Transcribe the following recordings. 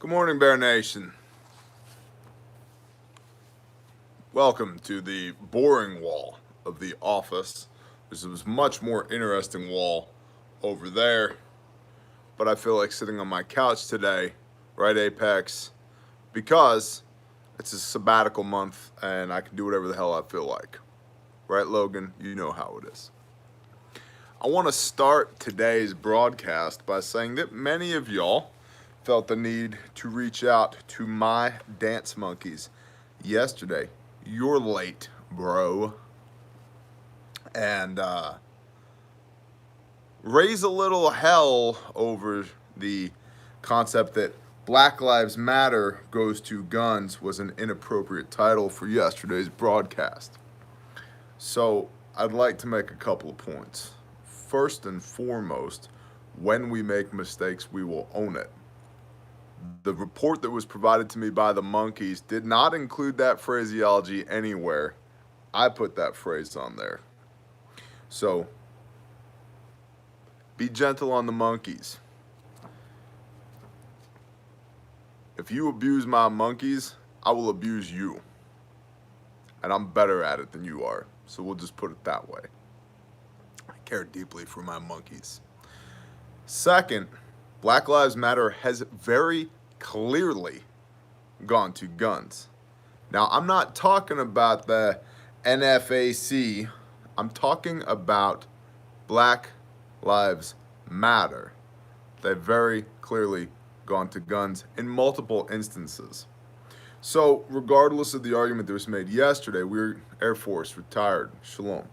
Good morning, Bear Nation. Welcome to the boring wall of the office. There's a much more interesting wall over there, but I feel like sitting on my couch today, right, Apex, because it's a sabbatical month and I can do whatever the hell I feel like. Right, Logan? You know how it is. I want to start today's broadcast by saying that many of y'all felt the need to reach out to my dance monkeys yesterday. You're late, bro. And raise a little hell over the concept that Black Lives Matter goes to guns was an inappropriate title for yesterday's broadcast. So I'd like to make a couple of points. First and foremost, when we make mistakes, we will own it. The report that was provided to me by the monkeys did not include that phraseology anywhere. I put that phrase on there. So, be gentle on the monkeys. If you abuse my monkeys, I will abuse you. And I'm better at it than you are. So we'll just put it that way. I care deeply for my monkeys. Second, Black Lives Matter has very clearly gone to guns. Now, I'm not talking about the NFAC. I'm talking about Black Lives Matter. They've very clearly gone to guns in multiple instances. So, regardless of the argument that was made yesterday, we're Air Force, retired, shalom.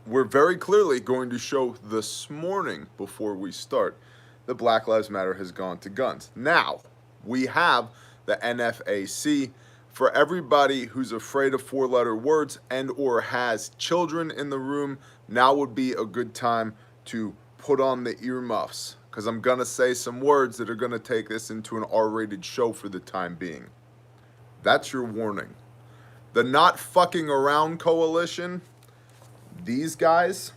We're very clearly going to show this morning before we start that Black Lives Matter has gone to guns. Now, we have the NFAC. For everybody who's afraid of four-letter words and or has children in the room, now would be a good time to put on the earmuffs, because I'm going to say some words that are going to take this into an R-rated show for the time being. That's your warning. The Not Fucking Around Coalition, these guys,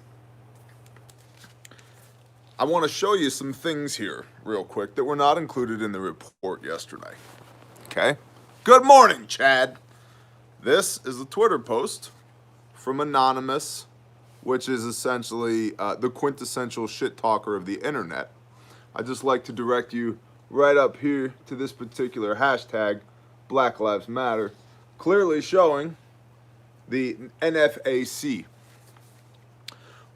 I want to show you some things here real quick that were not included in the report yesterday. Okay? Good morning, Chad. This is a Twitter post from Anonymous, which is essentially the quintessential shit talker of the internet. I'd just like to direct you right up here to this particular hashtag, Black Lives Matter, clearly showing the NFAC.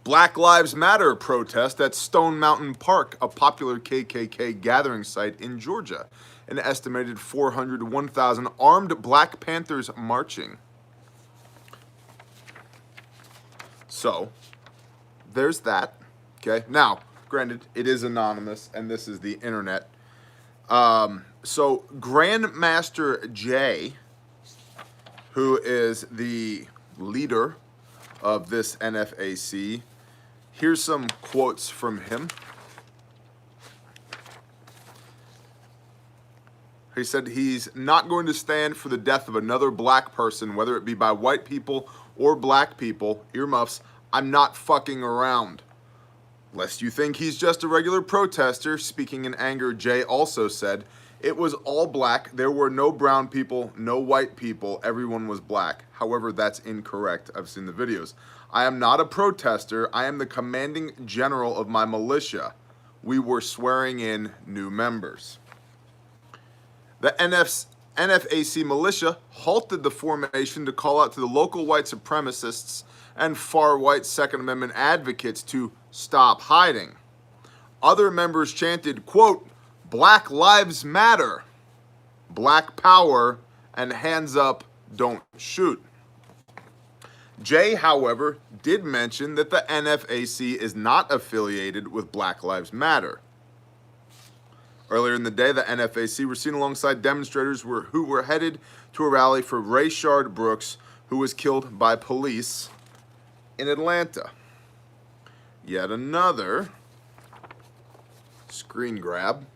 Black Lives Matter protest at Stone Mountain Park, a popular KKK gathering site in Georgia. An estimated 400 to 1,000 armed Black Panthers marching. So, there's that. Okay, now, granted, it is anonymous, and this is the internet. So, Grandmaster Jay, who is the leader of this NFAC, here's some quotes from him. He said he's not going to stand for the death of another black person, whether it be by white people or black people. Earmuffs, I'm not fucking around. Lest you think he's just a regular protester, speaking in anger, Jay also said, it was all black. There were no brown people, no white people. Everyone was black. However, that's incorrect. I've seen the videos. I am not a protester. I am the commanding general of my militia. We were swearing in new members. The NFAC militia halted the formation to call out to the local white supremacists and far-right Second Amendment advocates to stop hiding. Other members chanted, quote, Black Lives Matter, Black Power, and hands up, don't shoot. Jay, however, did mention that the NFAC is not affiliated with Black Lives Matter. Earlier in the day, the NFAC were seen alongside demonstrators who were headed to a rally for Rayshard Brooks, who was killed by police in Atlanta. Yet another screen grab.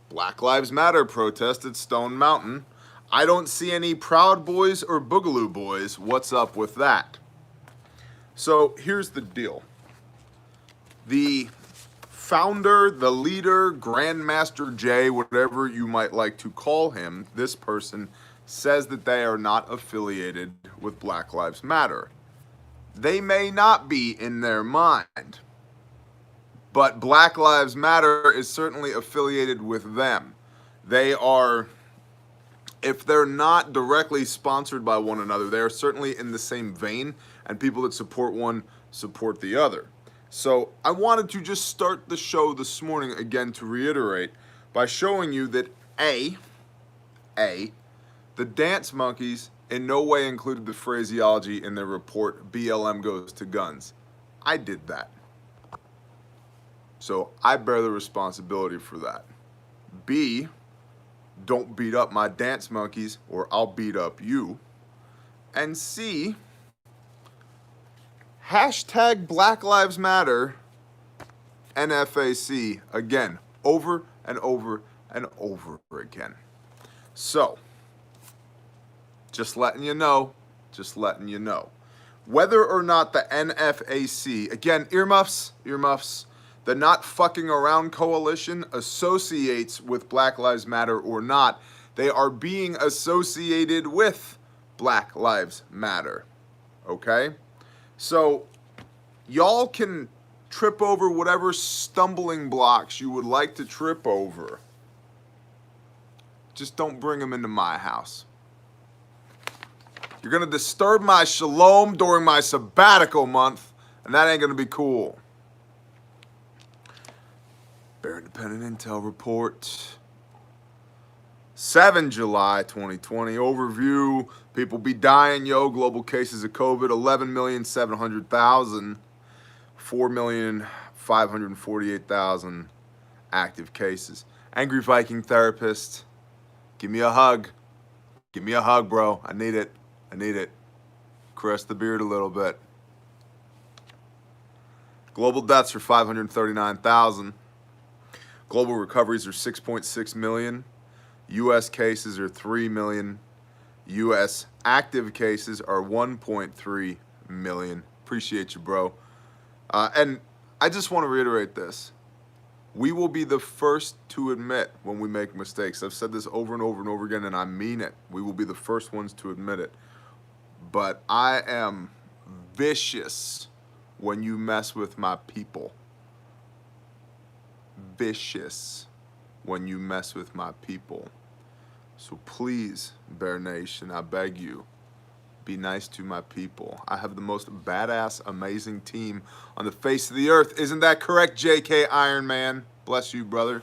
Black Lives Matter protest at Stone Mountain. I don't see any Proud Boys or Boogaloo Boys. What's up with that? So here's the deal. The founder, the leader, Grandmaster J, whatever you might like to call him, this person says that they are not affiliated with Black Lives Matter. They may not be in their mind, but Black Lives Matter is certainly affiliated with them. They are, if they're not directly sponsored by one another, they are certainly in the same vein, and people that support one support the other. So I wanted to just start the show this morning again to reiterate by showing you that the dance monkeys in no way included the phraseology in their report, BLM goes to guns. I did that. So I bear the responsibility for that. B, don't beat up my dance monkeys or I'll beat up you. And C, hashtag Black Lives Matter, NFAC, again, over and over and over again. So, just letting you know. Whether or not the NFAC, again, earmuffs, the Not Fucking Around Coalition associates with Black Lives Matter or not, they are being associated with Black Lives Matter, okay? So, y'all can trip over whatever stumbling blocks you would like to trip over. Just don't bring them into my house. You're going to disturb my shalom during my sabbatical month, and that ain't going to be cool. Bear Independent Intel Report. 7 July 2020. Overview. People be dying, yo. Global cases of COVID, 11,700,000. 4,548,000 active cases. Angry Viking therapist. Give me a hug. Give me a hug, bro. I need it. Caress the beard a little bit. Global deaths are 539,000. Global recoveries are 6.6 million. U.S. cases are 3 million. U.S. active cases are 1.3 million. Appreciate you, bro. And I just want to reiterate this. We will be the first to admit when we make mistakes. I've said this over and over and over again, and I mean it. We will be the first ones to admit it. But I am vicious when you mess with my people. Vicious when you mess with my people. So please, Bear Nation, I beg you, be nice to my people. I have the most badass, amazing team on the face of the earth. Isn't that correct, JK Iron Man? Bless you, brother.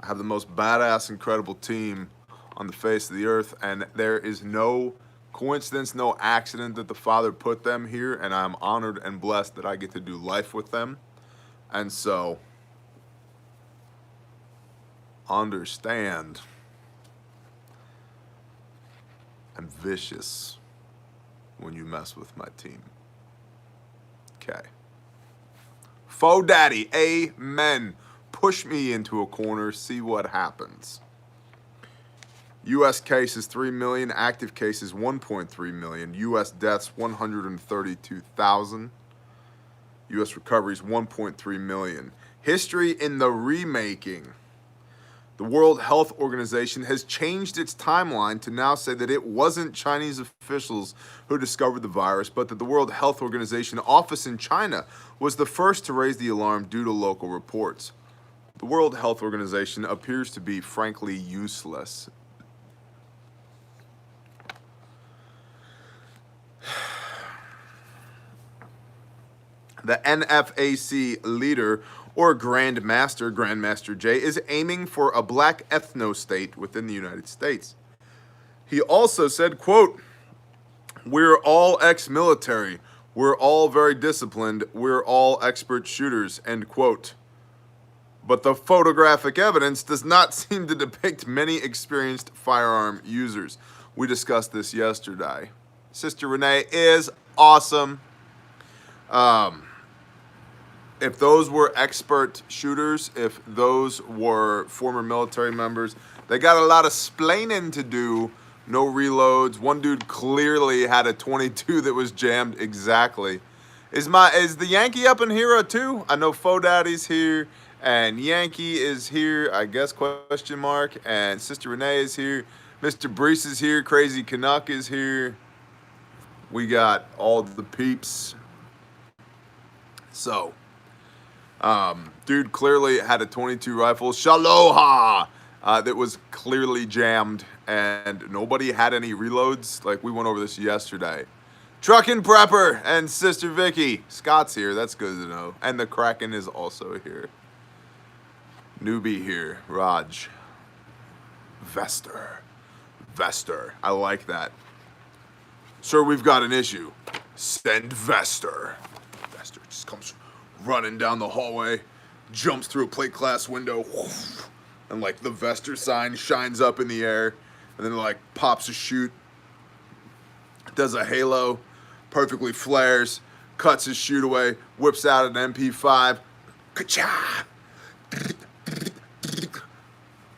I have the most badass, incredible team on the face of the earth, and there is no coincidence, no accident that the Father put them here, and I'm honored and blessed that I get to do life with them. And so, understand, I'm vicious when you mess with my team. Okay. Faux daddy, amen. Push me into a corner, see what happens. U.S. cases 3 million, active cases 1.3 million, U.S. deaths 132,000, U.S. recoveries 1.3 million. History in the remaking. The World Health Organization has changed its timeline to now say that it wasn't Chinese officials who discovered the virus, but that the World Health Organization office in China was the first to raise the alarm due to local reports. The World Health Organization appears to be frankly useless. The NFAC leader, or Grandmaster J, is aiming for a black ethno-state within the United States. He also said, quote, "We're all ex-military. We're all very disciplined. We're all expert shooters," end quote. But the photographic evidence does not seem to depict many experienced firearm users. We discussed this yesterday. Sister Renee is awesome. If those were expert shooters, if those were former military members, they got a lot of splaining to do. No reloads. One dude clearly had a 22 that was jammed exactly. Is the Yankee up in here too? I know Faux Daddy's here, and Yankee is here, I guess, question mark, and Sister Renee is here. Mr. Brees is here. Crazy Canuck is here. We got all the peeps. So, dude clearly had a 22 rifle. Shaloha! That was clearly jammed, and nobody had any reloads. Like, we went over this yesterday. Truckin' Prepper and Sister Vicky. Scott's here. That's good to know. And the Kraken is also here. Newbie here. Raj. Vester. I like that. Sir, we've got an issue. Send Vester. Vester just comes running down the hallway, jumps through a plate glass window, and like the Vester sign shines up in the air, and then like pops a chute, does a halo, perfectly flares, cuts his chute away, whips out an MP5. Ka-cha!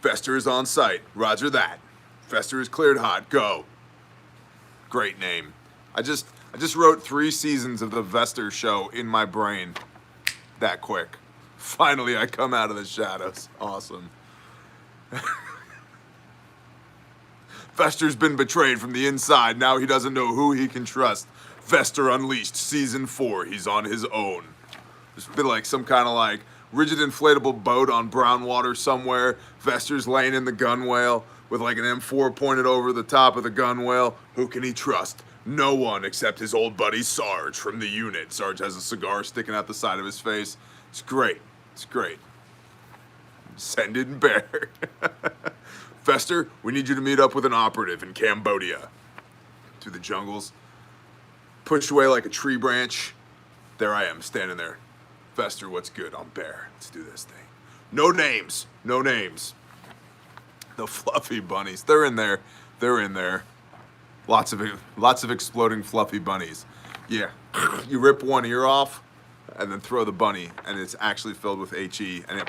Vester is on site. Roger that. Vester is cleared hot. Go. Great name. I just wrote 3 seasons of the Vester show in my brain that quick. Finally, I come out of the shadows. Awesome. Vester's been betrayed from the inside. Now he doesn't know who he can trust. Vester Unleashed, Season 4. He's on his own. There's been like some kind of like rigid inflatable boat on brown water somewhere. Vester's laying in the gunwale with like an M4 pointed over the top of the gunwale. Who can he trust? No one except his old buddy Sarge from the unit. Sarge has a cigar sticking out the side of his face. It's great. It's great. Send in bear. Vester, we need you to meet up with an operative in Cambodia. Through the jungles. Pushed away like a tree branch. There I am, standing there. Vester, what's good? I'm Bear. Let's do this thing. No names. No names. The fluffy bunnies. They're in there. They're in there. Lots of exploding fluffy bunnies. Yeah. You rip one ear off and then throw the bunny, and it's actually filled with HE, and it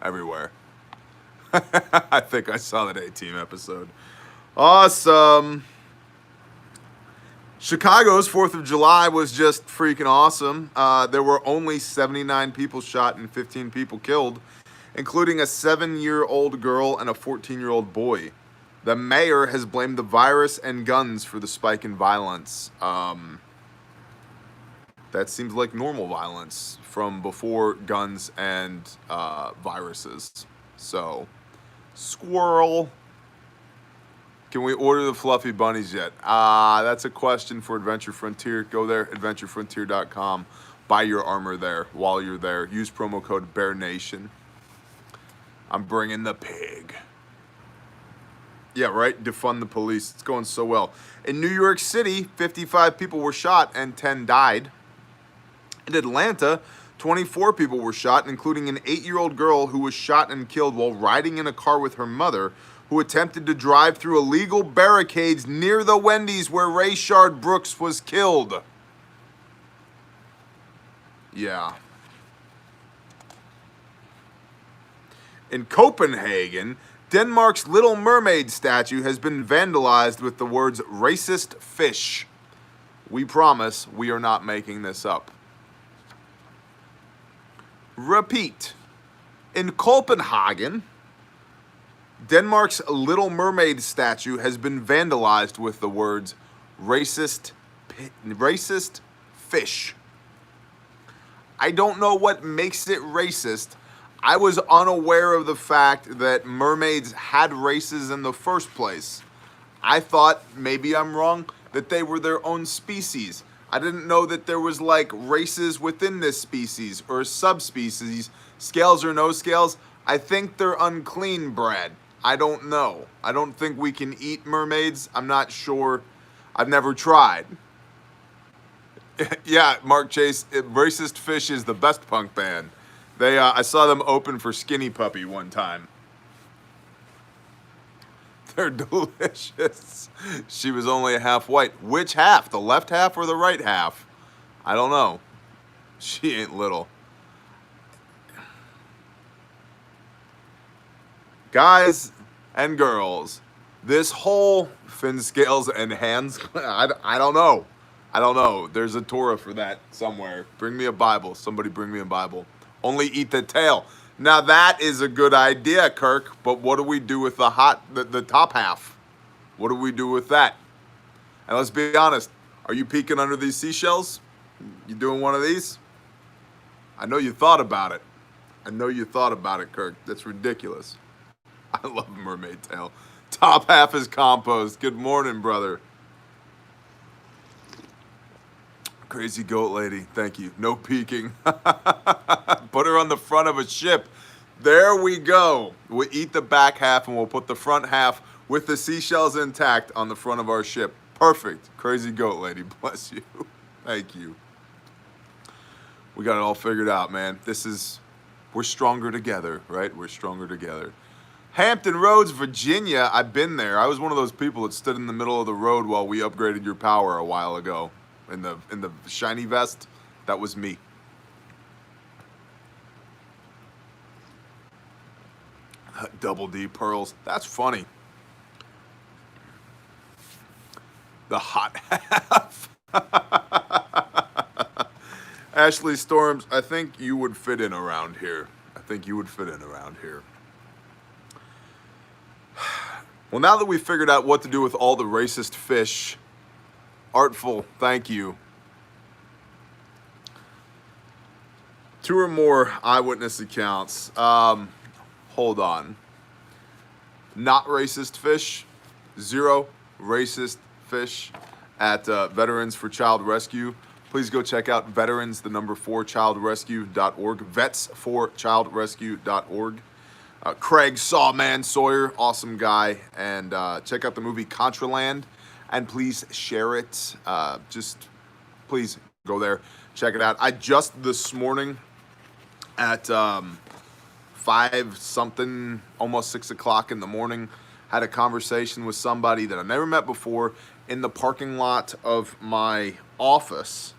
everywhere. I think I saw that A-Team episode. Awesome. Chicago's 4th of July was just freaking awesome. There were only 79 people shot and 15 people killed, including a 7-year-old girl and a 14-year-old boy. The mayor has blamed the virus and guns for the spike in violence. That seems like normal violence from before guns and viruses. So, squirrel. Can we order the fluffy bunnies yet? That's a question for Adventure Frontier. Go there, adventurefrontier.com. Buy your armor there while you're there. Use promo code BEARNATION. I'm bringing the pig. Yeah, right? Defund the police. It's going so well. In New York City, 55 people were shot and 10 died. In Atlanta, 24 people were shot, including an 8-year-old girl who was shot and killed while riding in a car with her mother, who attempted to drive through illegal barricades near the Wendy's where Rayshard Brooks was killed. Yeah. In Copenhagen, Denmark's Little Mermaid statue has been vandalized with the words "racist fish." We promise we are not making this up. Repeat. In Copenhagen, Denmark's Little Mermaid statue has been vandalized with the words racist fish. I don't know what makes it racist. I was unaware of the fact that mermaids had races in the first place. I thought, maybe I'm wrong, that they were their own species. I didn't know that there was like races within this species or subspecies, scales or no scales. I think they're unclean bred. I don't know. I don't think we can eat mermaids. I'm not sure. I've never tried. Yeah, Mark Chase, Racist Fish is the best punk band. I saw them open for Skinny Puppy one time. They're delicious. She was only half white. Which half? The left half or the right half? I don't know. She ain't little. Guys and girls, this whole fin scales and hands, I don't know. I don't know. There's a Torah for that somewhere. Bring me a Bible. Somebody bring me a Bible. Only eat the tail. Now that is a good idea, Kirk. But what do we do with the top half? What do we do with that? And let's be honest. Are you peeking under these seashells? You doing one of these? I know you thought about it. I know you thought about it, Kirk. That's ridiculous. I love mermaid tail. Top half is compost. Good morning, brother. Crazy goat lady, thank you. No peeking. Put her on the front of a ship. There we go. We'll eat the back half and we'll put the front half with the seashells intact on the front of our ship. Perfect. Crazy goat lady, bless you. Thank you. We got it all figured out, man. We're stronger together, right? We're stronger together. Hampton Roads, Virginia. I've been there. I was one of those people that stood in the middle of the road while we upgraded your power a while ago. In the shiny vest, that was me. Double D pearls. That's funny. The hot half. Ashley Storms, I think you would fit in around here. I think you would fit in around here. Well, now that we've figured out what to do with all the racist fish, Artful, thank you. 2 or more eyewitness accounts. Hold on. Not racist fish. 0 racist fish at Veterans for Child Rescue. Please go check out veterans4childrescue.org. vets4childrescue.org. Craig Sawman Sawyer, awesome guy. And check out the movie Contraland. And please share it. Just please go there, check it out. I just this morning at 5-something, almost 6 o'clock in the morning, had a conversation with somebody that I never met before in the parking lot of my office,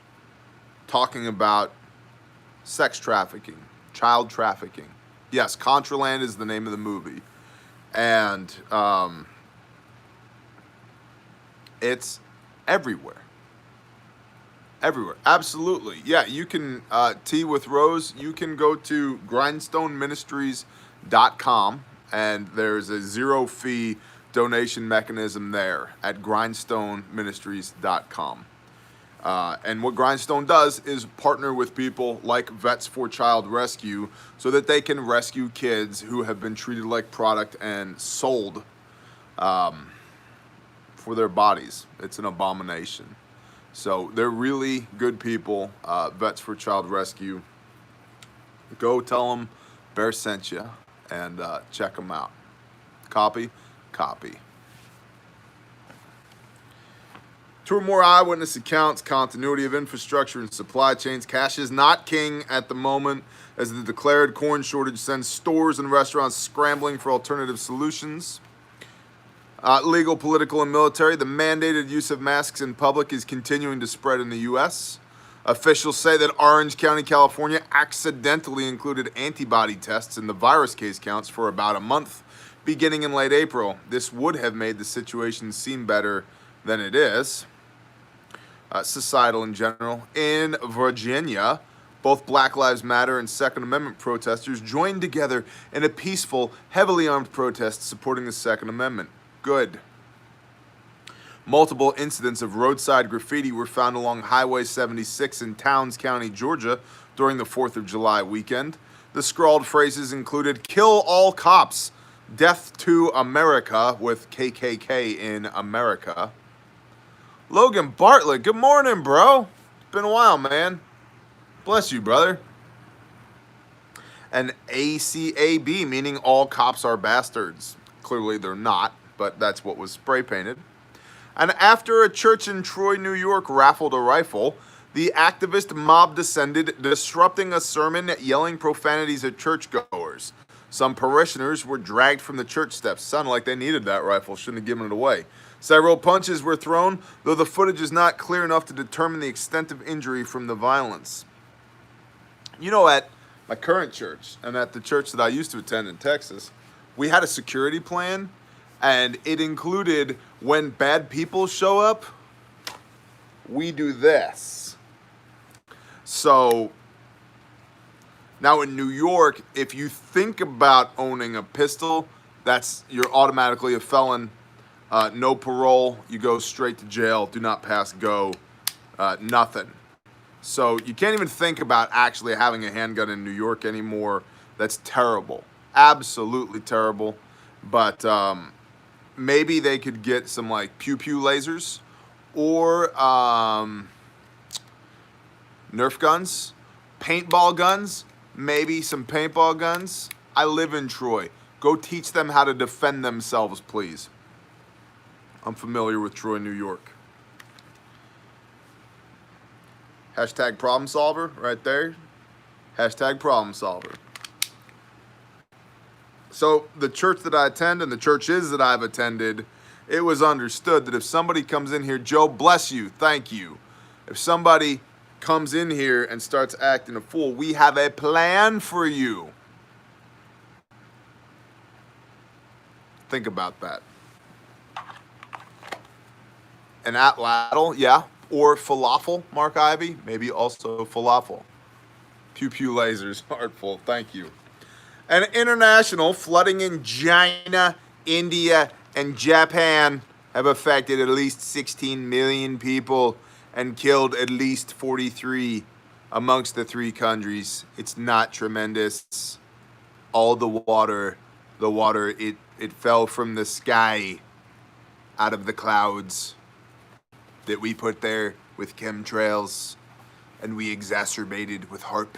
talking about sex trafficking, child trafficking. Yes, Contraland is the name of the movie, and it's everywhere. Everywhere. Absolutely. Yeah, you can, Tea with Rose, you can go to grindstoneministries.com and there's a 0 fee donation mechanism there at grindstoneministries.com. And what Grindstone does is partner with people like Vets for Child Rescue so that they can rescue kids who have been treated like product and sold for their bodies. It's an abomination. So they're really good people, Vets for Child Rescue. Go tell them Bear sent you and check them out. Copy? Copy. 2 or more eyewitness accounts, continuity of infrastructure and supply chains. Cash is not king at the moment as the declared corn shortage sends stores and restaurants scrambling for alternative solutions. Legal, political, and military. The mandated use of masks in public is continuing to spread in the U.S. Officials say that Orange County, California accidentally included antibody tests in the virus case counts for about a month, beginning in late April. This would have made the situation seem better than it is. Societal in general. In Virginia, both Black Lives Matter and Second Amendment protesters joined together in a peaceful, heavily armed protest supporting the Second Amendment. Good. Multiple incidents of roadside graffiti were found along Highway 76 in Towns County, Georgia during the 4th of July weekend. The scrawled phrases included, "Kill all cops," "Death to America," with KKK in America. Logan Bartlett, good morning, bro. It's been a while, man. Bless you, brother. And ACAB, meaning all cops are bastards. Clearly they're not, but that's what was spray painted. And after a church in Troy, New York raffled a rifle, the activist mob descended, disrupting a sermon, yelling profanities at churchgoers. Some parishioners were dragged from the church steps. Sounded like they needed that rifle, shouldn't have given it away. Several punches were thrown, though the footage is not clear enough to determine the extent of injury from the violence. You know, at my current church and at the church that I used to attend in Texas, we had a security plan, and it included when bad people show up, we do this. So now in New York, if you think about owning a pistol, you're automatically a felon. No parole. You go straight to jail. Do not pass go. Nothing. So you can't even think about actually having a handgun in New York anymore. That's terrible. Absolutely terrible. But maybe they could get some like pew-pew lasers or Nerf guns, paintball guns, maybe some paintball guns. I live in Troy. Go teach them how to defend themselves, please. I'm familiar with Troy, New York. Hashtag problem solver right there. Hashtag problem solver. So the church that I attend and the churches that I've attended, it was understood that if somebody comes in here, Joe, bless you, thank you. If somebody comes in here and starts acting a fool, we have a plan for you. Think about that. An atlatl, yeah. Or falafel, Mark Ivy. Maybe also falafel. Pew pew lasers, artful. Thank you. An international flooding in China, India, and Japan have affected at least 16 million people and killed at least 43 amongst the three countries. It's not tremendous. All the water, it fell from the sky out of the clouds that we put there with chemtrails, and we exacerbated with HARP,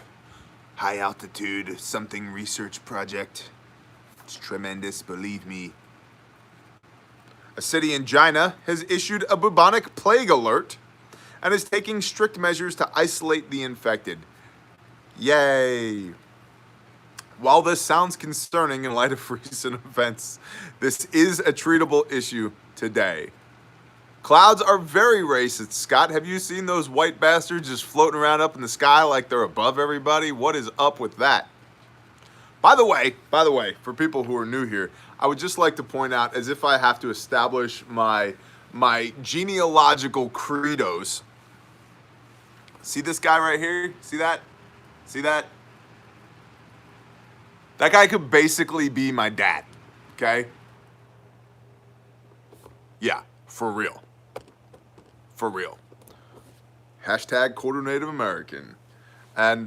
high altitude something research project. It's tremendous, believe me. A city in China has issued a bubonic plague alert and is taking strict measures to isolate the infected. Yay. While this sounds concerning in light of recent events, this is a treatable issue today. Clouds are very racist, Scott. Have you seen those white bastards just floating around up in the sky like they're above everybody? What is up with that? By the way, for people who are new here, I would just like to point out, as if I have to establish my genealogical credos. See this guy right here? See that? See that? That guy could basically be my dad, okay? Yeah, for real. For real. Hashtag quarter Native American. And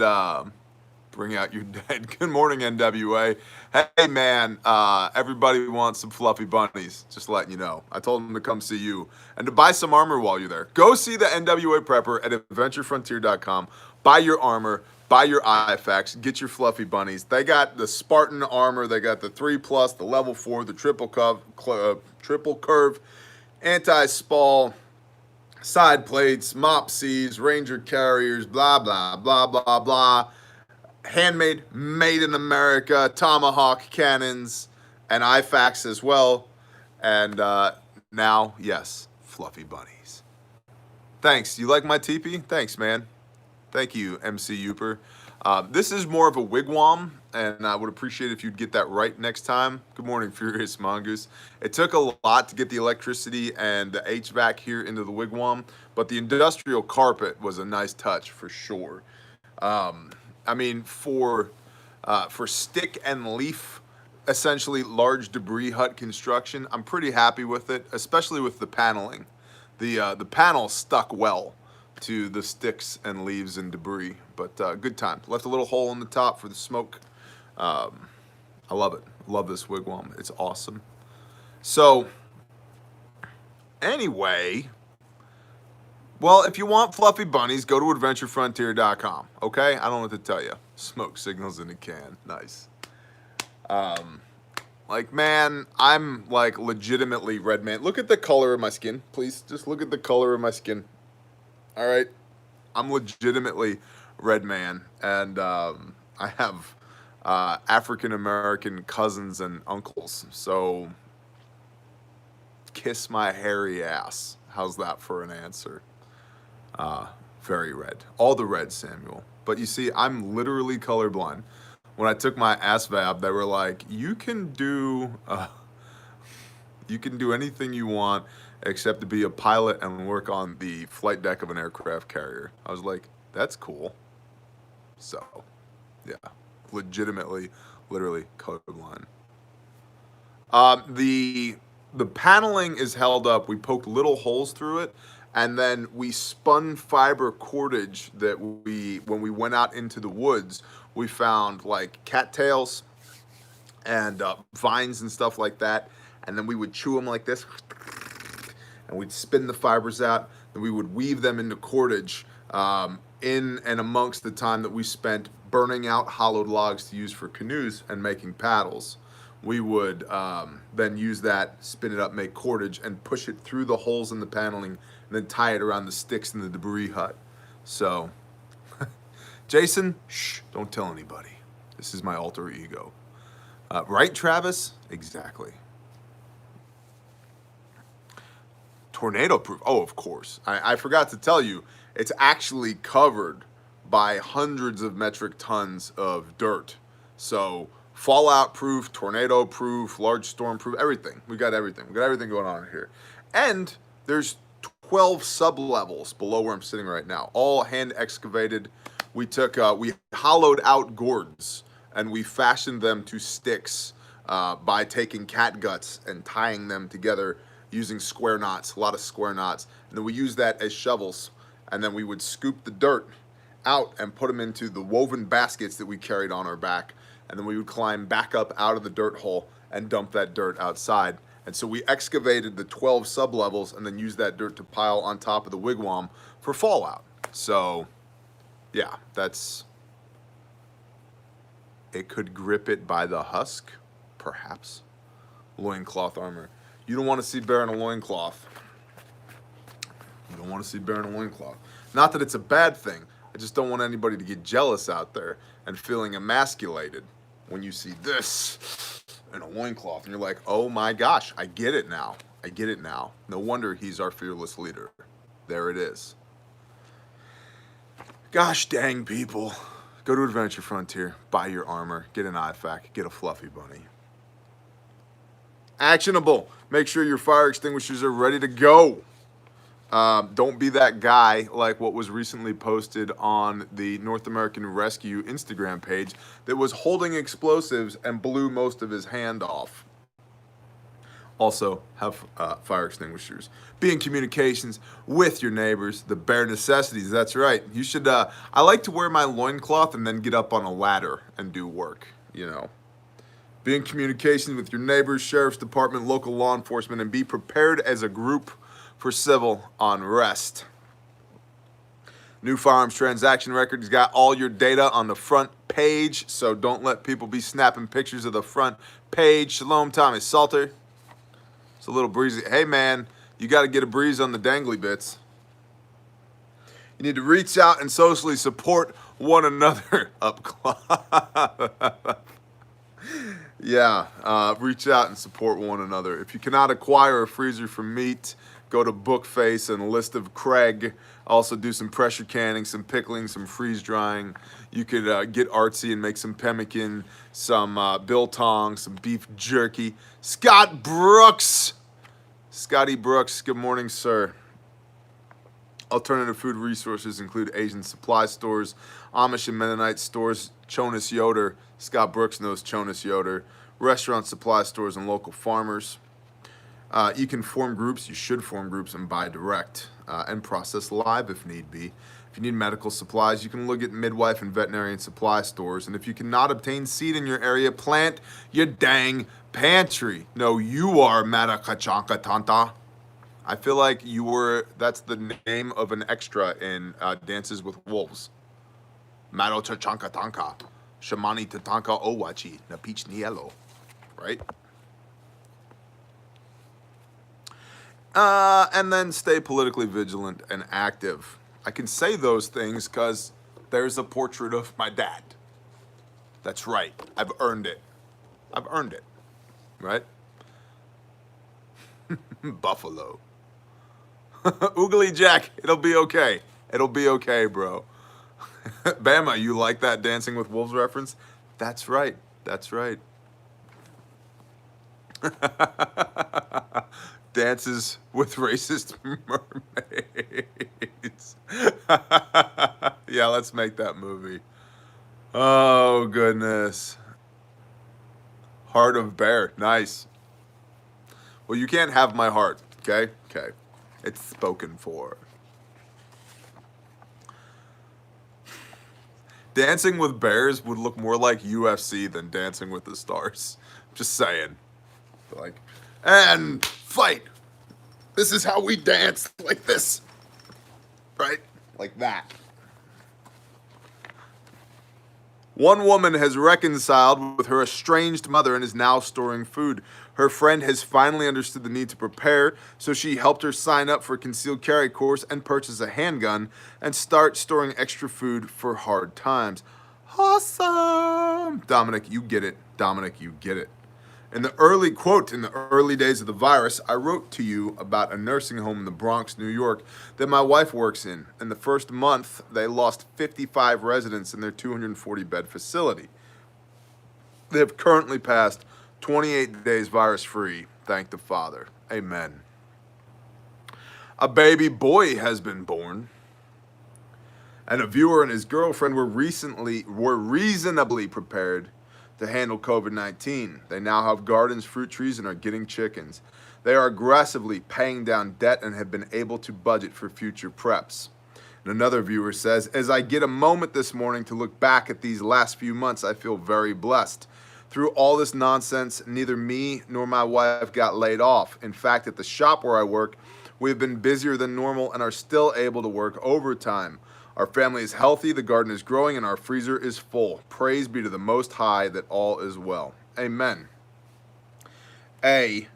bring out your dead. Good morning, NWA. Hey, man, everybody wants some fluffy bunnies. Just letting you know. I told them to come see you and to buy some armor while you're there. Go see the NWA Prepper at adventurefrontier.com. Buy your armor. Buy your IFACs. Get your fluffy bunnies. They got the Spartan armor. They got the 3+, the level 4, the triple curve, anti-spall, side plates, mop Cs, Ranger carriers, blah, blah, blah, blah, blah. Handmade, made in America, Tomahawk cannons, and IFACs as well. And now, yes, fluffy bunnies. Thanks. You like my teepee? Thanks, man. Thank you, MC Uper. This is more of a wigwam, and I would appreciate if you'd get that right next time. Good morning, Furious Mongoose. It took a lot to get the electricity and the HVAC here into the wigwam, but the industrial carpet was a nice touch for sure. I mean, for stick and leaf, essentially large debris hut construction, I'm pretty happy with it, especially with the paneling. The panel stuck well to the sticks and leaves and debris, but good time. Left a little hole in the top for the smoke. I love it. Love this wigwam. It's awesome. So, anyway, well, if you want fluffy bunnies, go to adventurefrontier.com, okay? I don't know what to tell you. Smoke signals in a can. Nice. Like, man, I'm, like, legitimately red man. Look at the color of my skin, please. Just look at the color of my skin. All right? I'm legitimately red man, and I have African-American cousins and uncles, so kiss my hairy ass. How's that for an answer? Very red. All the red, Samuel. But you see, I'm literally colorblind. When I took my ASVAB, they were like, you can do anything you want except to be a pilot and work on the flight deck of an aircraft carrier. I was like, that's cool. So, yeah, legitimately, literally colorblind. The paneling is held up. We poked little holes through it, and then we spun fiber cordage that when we went out into the woods, we found like cattails and vines and stuff like that, and then we would chew them like this, and we'd spin the fibers out, and we would weave them into cordage in and amongst the time that we spent burning out hollowed logs to use for canoes and making paddles. We would then use that, spin it up, make cordage, and push it through the holes in the paneling, and then tie it around the sticks in the debris hut. So, Jason, shh, don't tell anybody. This is my alter ego. Right, Travis? Exactly. Tornado proof. Oh, of course. I forgot to tell you, it's actually covered by hundreds of metric tons of dirt. So, fallout proof, tornado proof, large storm proof, everything. We got everything. We got everything going on here. And there's 12 sub-levels below where I'm sitting right now, all hand excavated. We hollowed out gourds and we fashioned them to sticks by taking cat guts and tying them together using square knots, a lot of square knots. And then we used that as shovels. And then we would scoop the dirt out and put them into the woven baskets that we carried on our back. And then we would climb back up out of the dirt hole and dump that dirt outside. And so we excavated the 12 sub-levels and then used that dirt to pile on top of the wigwam for fallout. So, yeah, it could grip it by the husk, perhaps. Loincloth armor. You don't want to see bear in a loincloth. You don't want to see bear in a loincloth. Not that it's a bad thing. I just don't want anybody to get jealous out there and feeling emasculated when you see this in a loincloth. And you're like, oh my gosh, I get it now. I get it now. No wonder he's our fearless leader. There it is. Gosh dang people. Go to Adventure Frontier, buy your armor, get an NFAC, get a fluffy bunny. Actionable. Make sure your fire extinguishers are ready to go. Don't be that guy like what was recently posted on the North American Rescue Instagram page that was holding explosives and blew most of his hand off. Also, have fire extinguishers. Be in communications with your neighbors. The bare necessities, that's right. You should, I like to wear my loincloth and then get up on a ladder and do work, you know. Be in communication with your neighbors, sheriff's department, local law enforcement, and be prepared as a group for civil unrest. New firearms transaction record has got all your data on the front page, so don't let people be snapping pictures of the front page. Shalom, Tommy Salter. It's a little breezy. Hey, man, you got to get a breeze on the dangly bits. You need to reach out and socially support one another up close. Yeah, reach out and support one another. If you cannot acquire a freezer for meat, go to Bookface and List of Craig. Also do some pressure canning, some pickling, some freeze drying. You could get artsy and make some pemmican, some biltong, some beef jerky. Scott Brooks. Scotty Brooks, good morning, sir. Alternative food resources include Asian supply stores, Amish and Mennonite stores, Jonas Yoder. Scott Brooks knows Jonas Yoder. Restaurant supply stores and local farmers. You can form groups, you should form groups and buy direct and process live if need be. If you need medical supplies, you can look at midwife and veterinarian supply stores. And if you cannot obtain seed in your area, plant your dang pantry. No, you are Matakachanka Tanta. I feel like that's the name of an extra in Dances with Wolves. Maro Chachanka Tanka. Shamani Tatanka Owachi. Napich Nielo. Right? And then stay politically vigilant and active. I can say those things because there's a portrait of my dad. That's right. I've earned it. I've earned it. Right? Buffalo. Oogly Jack, it'll be okay. It'll be okay, bro. Bama, you like that Dancing with Wolves reference? That's right. That's right. dances with racist mermaids. Yeah, let's make that movie. Oh, goodness. Heart of bear. Nice. Well, you can't have my heart, okay? Okay. It's spoken for. Dancing with bears would look more like UFC than Dancing with the Stars. Just saying. Like, and fight. This is how we dance, like this. Right? Like that. One woman has reconciled with her estranged mother and is now storing food. Her friend has finally understood the need to prepare, so she helped her sign up for a concealed carry course and purchase a handgun and start storing extra food for hard times. Awesome! Dominic, you get it. Dominic, you get it. In the early days of the virus, I wrote to you about a nursing home in the Bronx, New York, that my wife works in. In the first month, they lost 55 residents in their 240-bed facility. They have currently passed 28 days virus-free, thank the Father. Amen. A baby boy has been born, and a viewer and his girlfriend were reasonably prepared to handle COVID-19. They now have gardens, fruit trees, and are getting chickens. They are aggressively paying down debt and have been able to budget for future preps. And another viewer says, as I get a moment this morning to look back at these last few months, I feel very blessed. Through all this nonsense, neither me nor my wife got laid off. In fact, at the shop where I work, we have been busier than normal and are still able to work overtime. Our family is healthy, the garden is growing, and our freezer is full. Praise be to the Most High that all is well. Amen. Amen.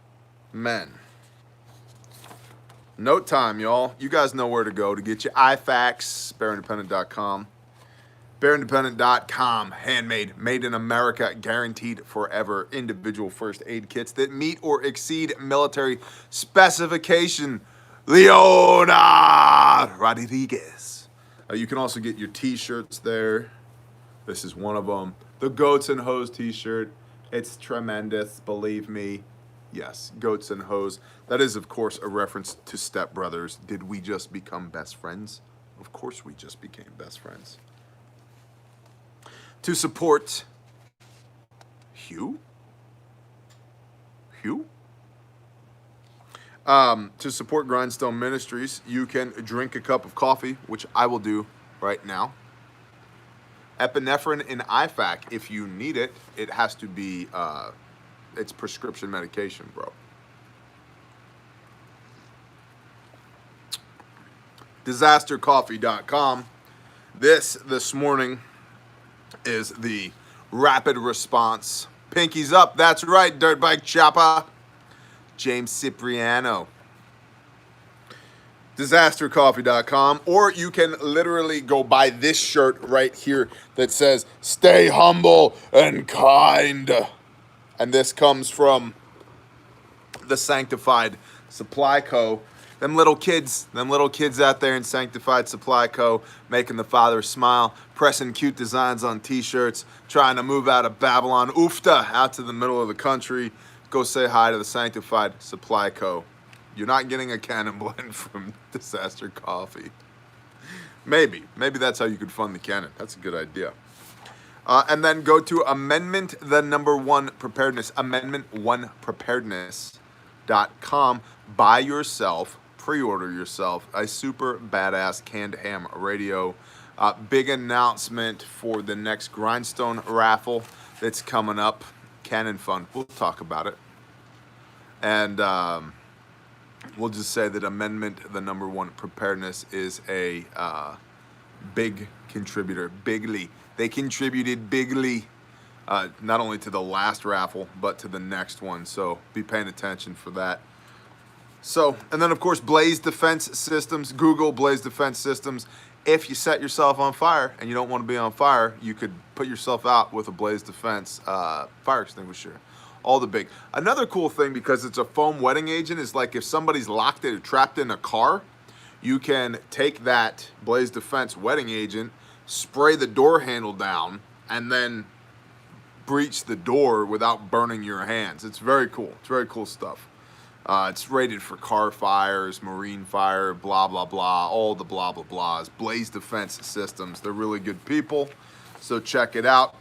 Note time, y'all. You guys know where to go to get your IFACs, bearindependent.com. Bearindependent.com, handmade, made in America, guaranteed forever. Individual first aid kits that meet or exceed military specification. Leona Rodriguez. You can also get your t-shirts there. This is one of them. The Goats and Hoes t-shirt. It's tremendous, believe me. Yes, Goats and Hoes. That is, of course, a reference to Step Brothers. Did we just become best friends? Of course we just became best friends. To support Hugh? To support Grindstone Ministries, you can drink a cup of coffee, which I will do right now. Epinephrine and IFAC, if you need it, it has to be, it's prescription medication, bro. Disastercoffee.com. This morning is the rapid response. Pinkies up, that's right, dirt bike chopper. James Cipriano. Disastercoffee.com, or you can literally go buy this shirt right here that says, stay humble and kind. And this comes from the Sanctified Supply Co. Them little kids out there in Sanctified Supply Co. making the Father smile, pressing cute designs on t-shirts, trying to move out of Babylon, oofta, out to the middle of the country. Go say hi to the Sanctified Supply Co. You're not getting a cannon blend from Disaster Coffee. Maybe that's how you could fund the cannon. That's a good idea. And then go to Amendment the number 1 Preparedness, amendment1preparedness.com. Buy yourself, pre-order yourself a super badass canned ham radio. Big announcement for the next Grindstone raffle that's coming up. Cannon Fund. We'll talk about it. And we'll just say that Amendment the number 1 Preparedness is a big contributor. Bigly. They contributed bigly, not only to the last raffle, but to the next one. So be paying attention for that. So, and then of course, Blaze Defense Systems. Google Blaze Defense Systems. If you set yourself on fire and you don't want to be on fire, you could put yourself out with a Blaze Defense fire extinguisher. All the big. Another cool thing, because it's a foam wetting agent, is like if somebody's locked or trapped in a car, you can take that Blaze Defense wetting agent, spray the door handle down, and then breach the door without burning your hands. It's very cool. It's very cool stuff. It's rated for car fires, marine fire, blah, blah, blah, all the blah, blah, blahs. Blaze Defense Systems. They're really good people, so check it out.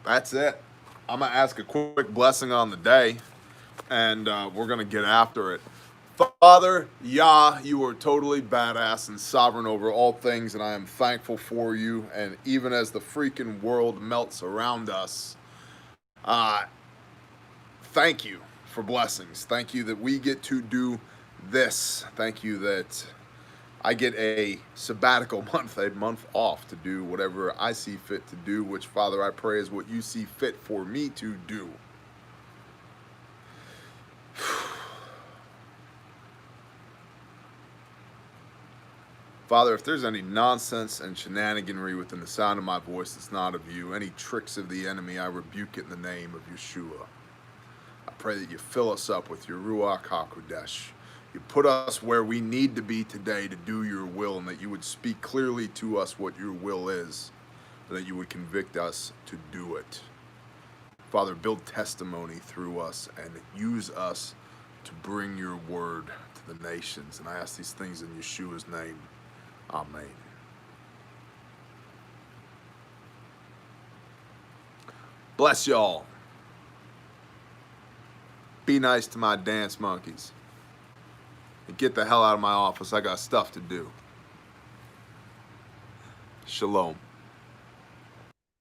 That's it. I'm going to ask a quick blessing on the day, and we're going to get after it. Father, Yah, you are totally badass and sovereign over all things, and I am thankful for you. And even as the freaking world melts around us, thank you for blessings. Thank you that we get to do this. Thank you that I get a sabbatical month, a month off to do whatever I see fit to do, which, Father, I pray is what you see fit for me to do. Father, if there's any nonsense and shenaniganry within the sound of my voice that's not of you, any tricks of the enemy, I rebuke it in the name of Yeshua. I pray that you fill us up with your Ruach HaKodesh. You put us where we need to be today to do your will, and that you would speak clearly to us what your will is, and that you would convict us to do it. Father, build testimony through us and use us to bring your word to the nations. And I ask these things in Yeshua's name. Amen. Bless y'all. Be nice to my dance monkeys. And get the hell out of my office. I got stuff to do. Shalom.